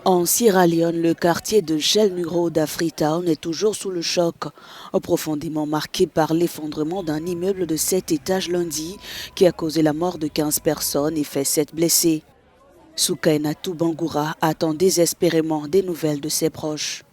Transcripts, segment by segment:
En Sierra Leone, le quartier de Shelnu Road à Freetown est toujours sous le choc, profondément marqué par l'effondrement d'un immeuble de 7 étages lundi qui a causé la mort de 15 personnes et fait 7 blessés. Soukainatou Bangoura attend désespérément des nouvelles de ses proches.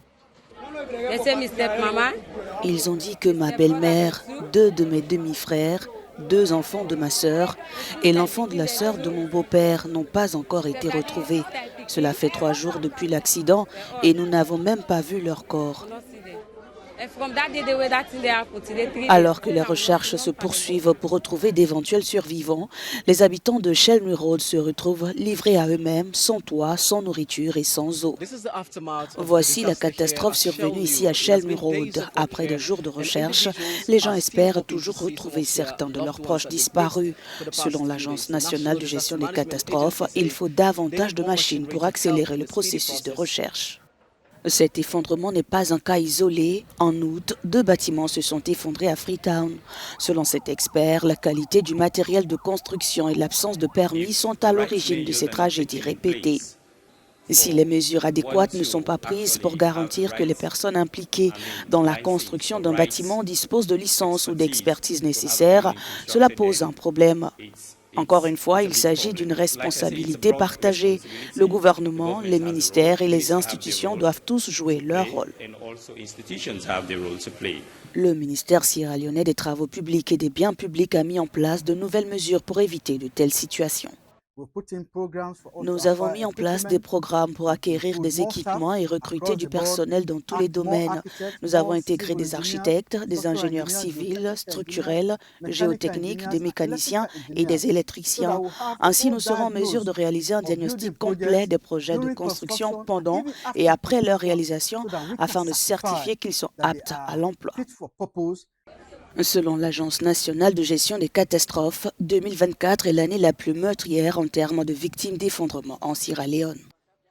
Ils ont dit que ma belle-mère, 2 de mes demi-frères, 2 enfants de ma sœur et l'enfant de la sœur de mon beau-père n'ont pas encore été retrouvés. Cela fait 3 jours depuis l'accident et nous n'avons même pas vu leur corps. Alors que les recherches se poursuivent pour retrouver d'éventuels survivants, les habitants de Shelnu Road se retrouvent livrés à eux-mêmes, sans toit, sans nourriture et sans eau. Voici la catastrophe survenue ici à Shelnu Road. Après des jours de recherche, les gens espèrent toujours retrouver certains de leurs proches disparus. Selon l'Agence nationale de gestion des catastrophes, il faut davantage de machines pour accélérer le processus de recherche. Cet effondrement n'est pas un cas isolé. En août, 2 bâtiments se sont effondrés à Freetown. Selon cet expert, la qualité du matériel de construction et l'absence de permis sont à l'origine de ces tragédies répétées. Si les mesures adéquates ne sont pas prises pour garantir que les personnes impliquées dans la construction d'un bâtiment disposent de licences ou d'expertise nécessaires, cela pose un problème. Encore une fois, il s'agit d'une responsabilité partagée. Le gouvernement, les ministères et les institutions doivent tous jouer leur rôle. Le ministère sierra-léonais des Travaux publics et des biens publics a mis en place de nouvelles mesures pour éviter de telles situations. Nous avons mis en place des programmes pour acquérir des équipements et recruter du personnel dans tous les domaines. Nous avons intégré des architectes, des ingénieurs civils, structurels, géotechniques, des mécaniciens et des électriciens. Ainsi, nous serons en mesure de réaliser un diagnostic complet des projets de construction pendant et après leur réalisation afin de certifier qu'ils sont aptes à l'emploi. Selon l'Agence nationale de gestion des catastrophes, 2024 est l'année la plus meurtrière en termes de victimes d'effondrement en Sierra Leone.